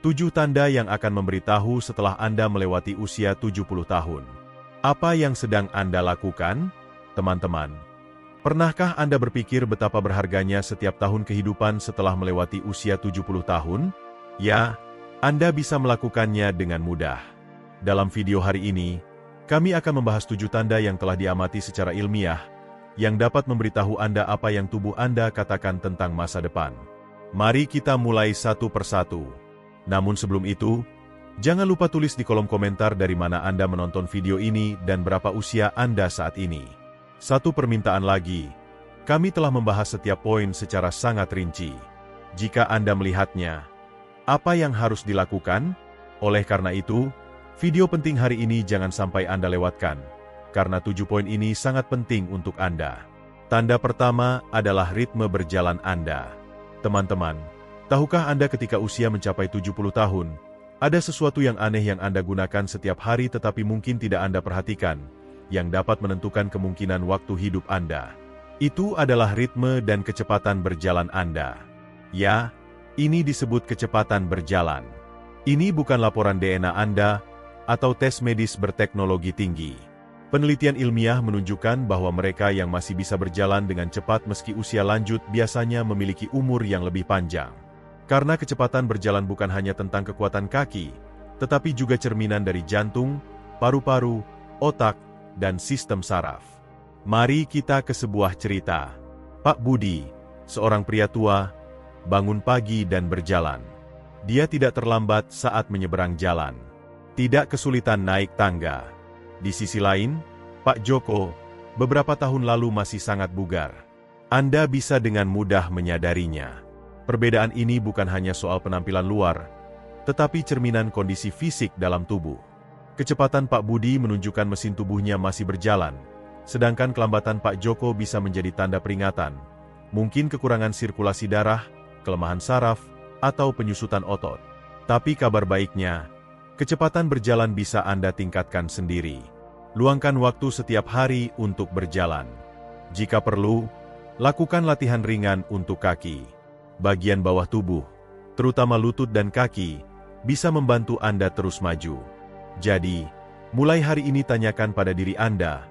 7 tanda yang akan memberitahu setelah Anda melewati usia 70 tahun. Apa yang sedang Anda lakukan, teman-teman? Pernahkah Anda berpikir betapa berharganya setiap tahun kehidupan setelah melewati usia 70 tahun? Ya, Anda bisa melakukannya dengan mudah. Dalam video hari ini, kami akan membahas 7 tanda yang telah diamati secara ilmiah, yang dapat memberitahu Anda apa yang tubuh Anda katakan tentang masa depan. Mari kita mulai satu persatu. Namun sebelum itu, jangan lupa tulis di kolom komentar dari mana Anda menonton video ini dan berapa usia Anda saat ini. Satu permintaan lagi, kami telah membahas setiap poin secara sangat rinci. Jika Anda melihatnya, apa yang harus dilakukan? Oleh karena itu, video penting hari ini jangan sampai Anda lewatkan, karena 7 poin ini sangat penting untuk Anda. Tanda pertama adalah ritme berjalan Anda. Teman-teman, tahukah Anda ketika usia mencapai 70 tahun, ada sesuatu yang aneh yang Anda gunakan setiap hari tetapi mungkin tidak Anda perhatikan, yang dapat menentukan kemungkinan waktu hidup Anda. Itu adalah ritme dan kecepatan berjalan Anda. Ya, ini disebut kecepatan berjalan. Ini bukan laporan DNA Anda atau tes medis berteknologi tinggi. Penelitian ilmiah menunjukkan bahwa mereka yang masih bisa berjalan dengan cepat meski usia lanjut biasanya memiliki umur yang lebih panjang. Karena kecepatan berjalan bukan hanya tentang kekuatan kaki, tetapi juga cerminan dari jantung, paru-paru, otak, dan sistem saraf. Mari kita ke sebuah cerita. Pak Budi, seorang pria tua, bangun pagi dan berjalan. Dia tidak terlambat saat menyeberang jalan. Tidak kesulitan naik tangga. Di sisi lain, Pak Joko, beberapa tahun lalu masih sangat bugar. Anda bisa dengan mudah menyadarinya. Perbedaan ini bukan hanya soal penampilan luar, tetapi cerminan kondisi fisik dalam tubuh. Kecepatan Pak Budi menunjukkan mesin tubuhnya masih berjalan, sedangkan kelambatan Pak Joko bisa menjadi tanda peringatan, mungkin kekurangan sirkulasi darah, kelemahan saraf, atau penyusutan otot. Tapi kabar baiknya, kecepatan berjalan bisa Anda tingkatkan sendiri. Luangkan waktu setiap hari untuk berjalan. Jika perlu, lakukan latihan ringan untuk kaki. Bagian bawah tubuh, terutama lutut dan kaki, bisa membantu Anda terus maju. Jadi, mulai hari ini tanyakan pada diri Anda,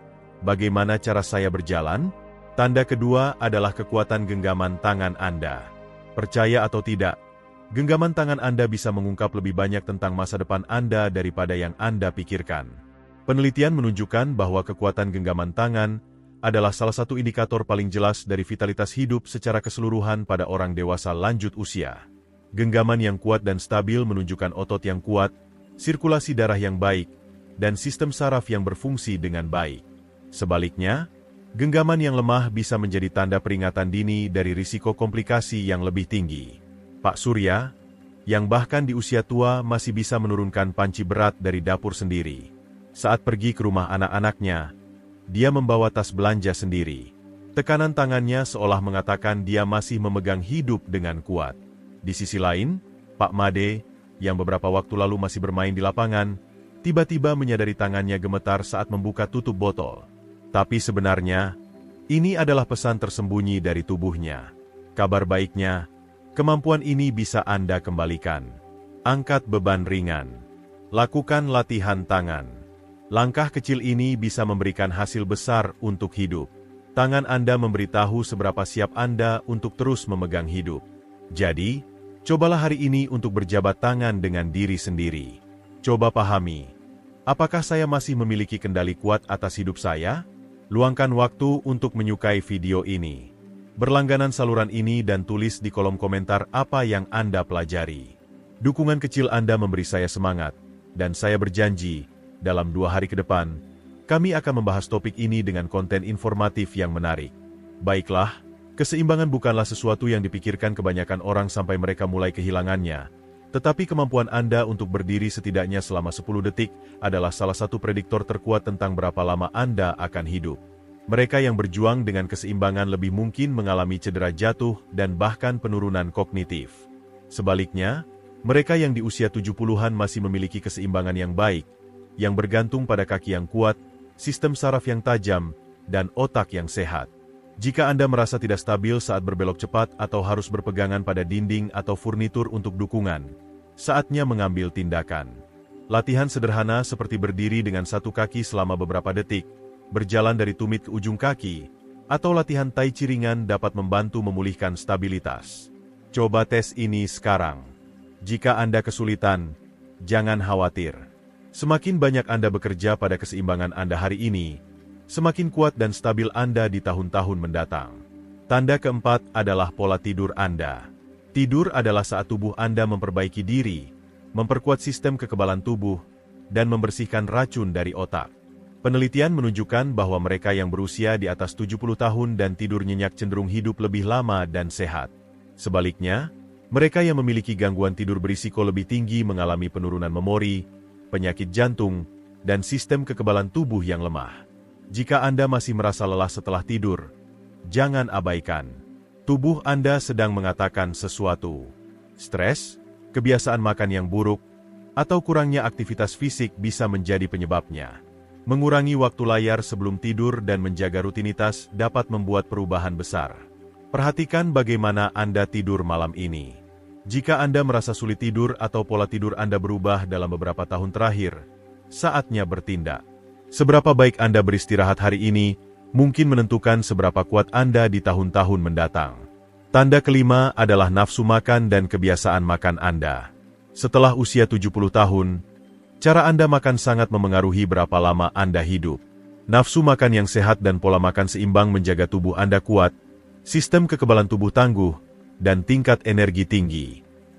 bagaimana cara saya berjalan? Tanda kedua adalah kekuatan genggaman tangan Anda. Percaya atau tidak, genggaman tangan Anda bisa mengungkap lebih banyak tentang masa depan Anda daripada yang Anda pikirkan. Penelitian menunjukkan bahwa kekuatan genggaman tangan adalah salah satu indikator paling jelas dari vitalitas hidup secara keseluruhan pada orang dewasa lanjut usia. Genggaman yang kuat dan stabil menunjukkan otot yang kuat, sirkulasi darah yang baik, dan sistem saraf yang berfungsi dengan baik. Sebaliknya, genggaman yang lemah bisa menjadi tanda peringatan dini dari risiko komplikasi yang lebih tinggi. Pak Surya, yang bahkan di usia tua masih bisa menurunkan panci berat dari dapur sendiri. Saat pergi ke rumah anak-anaknya, dia membawa tas belanja sendiri. Tekanan tangannya seolah mengatakan dia masih memegang hidup dengan kuat. Di sisi lain, Pak Made, yang beberapa waktu lalu masih bermain di lapangan, tiba-tiba menyadari tangannya gemetar saat membuka tutup botol. Tapi sebenarnya, ini adalah pesan tersembunyi dari tubuhnya. Kabar baiknya, kemampuan ini bisa Anda kembalikan. Angkat beban ringan. Lakukan latihan tangan. Langkah kecil ini bisa memberikan hasil besar untuk hidup. Tangan Anda memberitahu seberapa siap Anda untuk terus memegang hidup. Jadi, cobalah hari ini untuk berjabat tangan dengan diri sendiri. Coba pahami, apakah saya masih memiliki kendali kuat atas hidup saya? Luangkan waktu untuk menyukai video ini. Berlangganan saluran ini dan tulis di kolom komentar apa yang Anda pelajari. Dukungan kecil Anda memberi saya semangat, dan saya berjanji, dalam 2 hari ke depan, kami akan membahas topik ini dengan konten informatif yang menarik. Baiklah, keseimbangan bukanlah sesuatu yang dipikirkan kebanyakan orang sampai mereka mulai kehilangannya. Tetapi kemampuan Anda untuk berdiri setidaknya selama 10 detik adalah salah satu prediktor terkuat tentang berapa lama Anda akan hidup. Mereka yang berjuang dengan keseimbangan lebih mungkin mengalami cedera jatuh dan bahkan penurunan kognitif. Sebaliknya, mereka yang di usia 70-an masih memiliki keseimbangan yang baik, yang bergantung pada kaki yang kuat, sistem saraf yang tajam, dan otak yang sehat. Jika Anda merasa tidak stabil saat berbelok cepat atau harus berpegangan pada dinding atau furnitur untuk dukungan, Saatnya mengambil tindakan. Latihan sederhana seperti berdiri dengan satu kaki selama beberapa detik, berjalan dari tumit ke ujung kaki, atau latihan tai chi ringan dapat membantu memulihkan stabilitas. Coba tes ini sekarang. Jika Anda kesulitan, jangan khawatir. Semakin banyak Anda bekerja pada keseimbangan Anda hari ini, semakin kuat dan stabil Anda di tahun-tahun mendatang. Tanda keempat adalah pola tidur Anda. Tidur adalah saat tubuh Anda memperbaiki diri, memperkuat sistem kekebalan tubuh, dan membersihkan racun dari otak. Penelitian menunjukkan bahwa mereka yang berusia di atas 70 tahun dan tidur nyenyak cenderung hidup lebih lama dan sehat. Sebaliknya, mereka yang memiliki gangguan tidur berisiko lebih tinggi mengalami penurunan memori, penyakit jantung, dan sistem kekebalan tubuh yang lemah. Jika Anda masih merasa lelah setelah tidur, jangan abaikan. Tubuh Anda sedang mengatakan sesuatu. Stres, kebiasaan makan yang buruk, atau kurangnya aktivitas fisik bisa menjadi penyebabnya. Mengurangi waktu layar sebelum tidur dan menjaga rutinitas dapat membuat perubahan besar. Perhatikan bagaimana Anda tidur malam ini. Jika Anda merasa sulit tidur atau pola tidur Anda berubah dalam beberapa tahun terakhir, saatnya bertindak. Seberapa baik Anda beristirahat hari ini mungkin menentukan seberapa kuat Anda di tahun-tahun mendatang. Tanda kelima adalah nafsu makan dan kebiasaan makan Anda. Setelah usia 70 tahun, cara Anda makan sangat memengaruhi berapa lama Anda hidup. Nafsu makan yang sehat dan pola makan seimbang menjaga tubuh Anda kuat, sistem kekebalan tubuh tangguh, dan tingkat energi tinggi.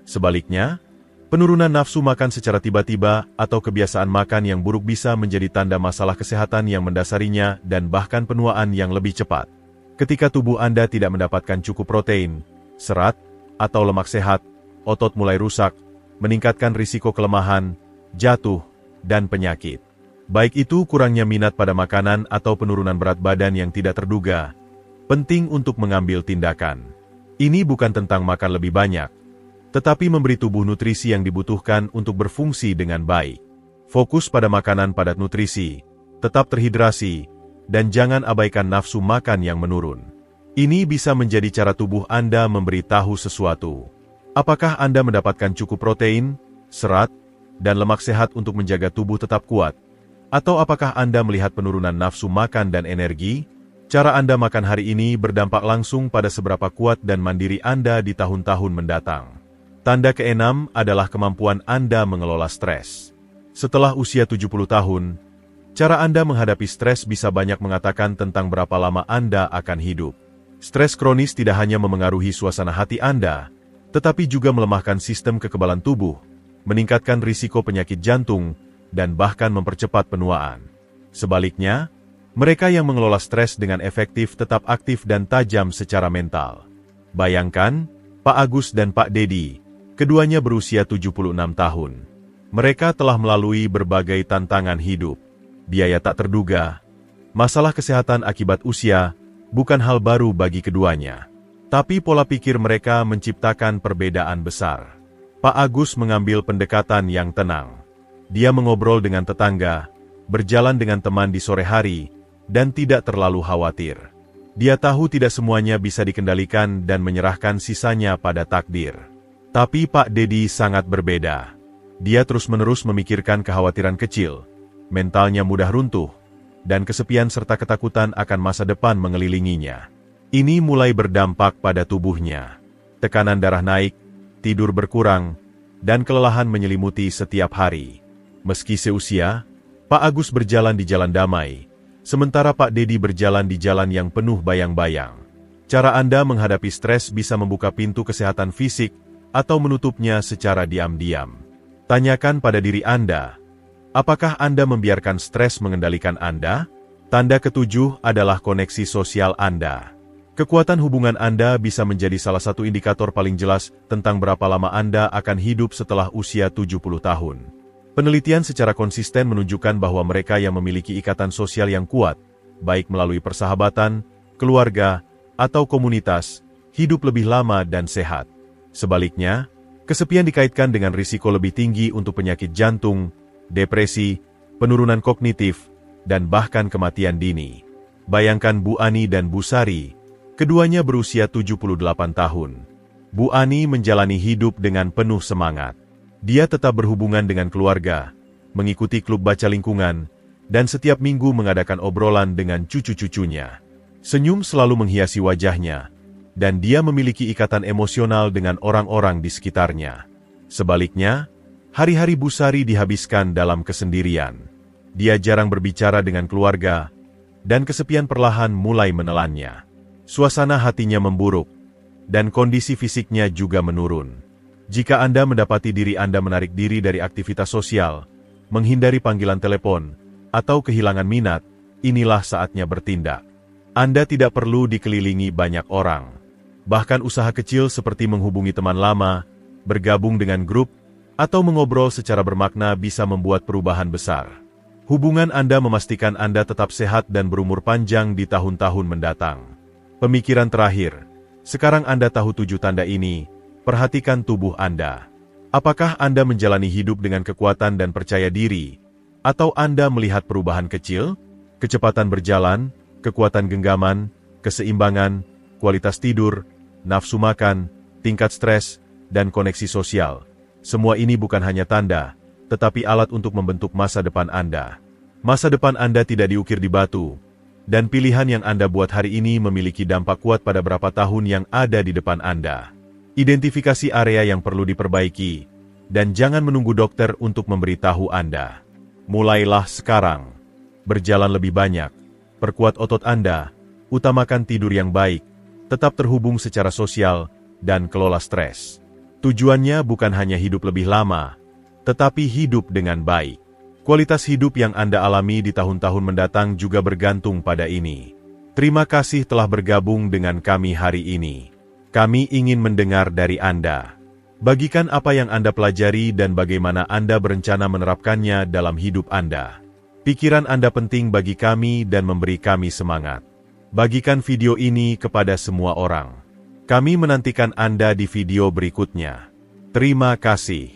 Sebaliknya, penurunan nafsu makan secara tiba-tiba atau kebiasaan makan yang buruk bisa menjadi tanda masalah kesehatan yang mendasarinya dan bahkan penuaan yang lebih cepat. Ketika tubuh Anda tidak mendapatkan cukup protein, serat, atau lemak sehat, otot mulai rusak, meningkatkan risiko kelemahan, jatuh, dan penyakit. Baik itu kurangnya minat pada makanan atau penurunan berat badan yang tidak terduga, penting untuk mengambil tindakan. Ini bukan tentang makan lebih banyak, tetapi memberi tubuh nutrisi yang dibutuhkan untuk berfungsi dengan baik. Fokus pada makanan padat nutrisi, tetap terhidrasi, dan jangan abaikan nafsu makan yang menurun. Ini bisa menjadi cara tubuh Anda memberitahu sesuatu. Apakah Anda mendapatkan cukup protein, serat, dan lemak sehat untuk menjaga tubuh tetap kuat? Atau apakah Anda melihat penurunan nafsu makan dan energi? Cara Anda makan hari ini berdampak langsung pada seberapa kuat dan mandiri Anda di tahun-tahun mendatang. Tanda keenam adalah kemampuan Anda mengelola stres. Setelah usia 70 tahun, cara Anda menghadapi stres bisa banyak mengatakan tentang berapa lama Anda akan hidup. Stres kronis tidak hanya memengaruhi suasana hati Anda, tetapi juga melemahkan sistem kekebalan tubuh, meningkatkan risiko penyakit jantung, dan bahkan mempercepat penuaan. Sebaliknya, mereka yang mengelola stres dengan efektif tetap aktif dan tajam secara mental. Bayangkan, Pak Agus dan Pak Dedi, keduanya berusia 76 tahun. Mereka telah melalui berbagai tantangan hidup, biaya tak terduga, masalah kesehatan akibat usia, bukan hal baru bagi keduanya. Tapi pola pikir mereka menciptakan perbedaan besar. Pak Agus mengambil pendekatan yang tenang. Dia mengobrol dengan tetangga, berjalan dengan teman di sore hari, dan tidak terlalu khawatir. Dia tahu tidak semuanya bisa dikendalikan dan menyerahkan sisanya pada takdir. Tapi Pak Dedi sangat berbeda. Dia terus-menerus memikirkan kekhawatiran kecil, mentalnya mudah runtuh, dan kesepian serta ketakutan akan masa depan mengelilinginya. Ini mulai berdampak pada tubuhnya. Tekanan darah naik, tidur berkurang, dan kelelahan menyelimuti setiap hari. Meski seusia, Pak Agus berjalan di jalan damai, sementara Pak Dedi berjalan di jalan yang penuh bayang-bayang. Cara Anda menghadapi stres bisa membuka pintu kesehatan fisik atau menutupnya secara diam-diam. Tanyakan pada diri Anda, apakah Anda membiarkan stres mengendalikan Anda? Tanda ketujuh adalah koneksi sosial Anda. Kekuatan hubungan Anda bisa menjadi salah satu indikator paling jelas tentang berapa lama Anda akan hidup setelah usia 70 tahun. Penelitian secara konsisten menunjukkan bahwa mereka yang memiliki ikatan sosial yang kuat, baik melalui persahabatan, keluarga, atau komunitas, hidup lebih lama dan sehat. Sebaliknya, kesepian dikaitkan dengan risiko lebih tinggi untuk penyakit jantung, depresi, penurunan kognitif, dan bahkan kematian dini. Bayangkan Bu Ani dan Bu Sari, keduanya berusia 78 tahun. Bu Ani menjalani hidup dengan penuh semangat. Dia tetap berhubungan dengan keluarga, mengikuti klub baca lingkungan, dan setiap minggu mengadakan obrolan dengan cucu-cucunya. Senyum selalu menghiasi wajahnya, dan dia memiliki ikatan emosional dengan orang-orang di sekitarnya. Sebaliknya, hari-hari Bu Sari dihabiskan dalam kesendirian. Dia jarang berbicara dengan keluarga, dan kesepian perlahan mulai menelannya. Suasana hatinya memburuk, dan kondisi fisiknya juga menurun. Jika Anda mendapati diri Anda menarik diri dari aktivitas sosial, menghindari panggilan telepon, atau kehilangan minat, inilah saatnya bertindak. Anda tidak perlu dikelilingi banyak orang. Bahkan usaha kecil seperti menghubungi teman lama, bergabung dengan grup, atau mengobrol secara bermakna bisa membuat perubahan besar. Hubungan Anda memastikan Anda tetap sehat dan berumur panjang di tahun-tahun mendatang. Pemikiran terakhir, sekarang Anda tahu 7 tanda ini, perhatikan tubuh Anda. Apakah Anda menjalani hidup dengan kekuatan dan percaya diri, atau Anda melihat perubahan kecil, kecepatan berjalan, kekuatan genggaman, keseimbangan, kualitas tidur, nafsu makan, tingkat stres, dan koneksi sosial? Semua ini bukan hanya tanda, tetapi alat untuk membentuk masa depan Anda. Masa depan Anda tidak diukir di batu, dan pilihan yang Anda buat hari ini memiliki dampak kuat pada berapa tahun yang ada di depan Anda. Identifikasi area yang perlu diperbaiki, dan jangan menunggu dokter untuk memberitahu Anda. Mulailah sekarang. Berjalan lebih banyak, perkuat otot Anda, utamakan tidur yang baik, tetap terhubung secara sosial, dan kelola stres. Tujuannya bukan hanya hidup lebih lama, tetapi hidup dengan baik. Kualitas hidup yang Anda alami di tahun-tahun mendatang juga bergantung pada ini. Terima kasih telah bergabung dengan kami hari ini. Kami ingin mendengar dari Anda. Bagikan apa yang Anda pelajari dan bagaimana Anda berencana menerapkannya dalam hidup Anda. Pikiran Anda penting bagi kami dan memberi kami semangat. Bagikan video ini kepada semua orang. Kami menantikan Anda di video berikutnya. Terima kasih.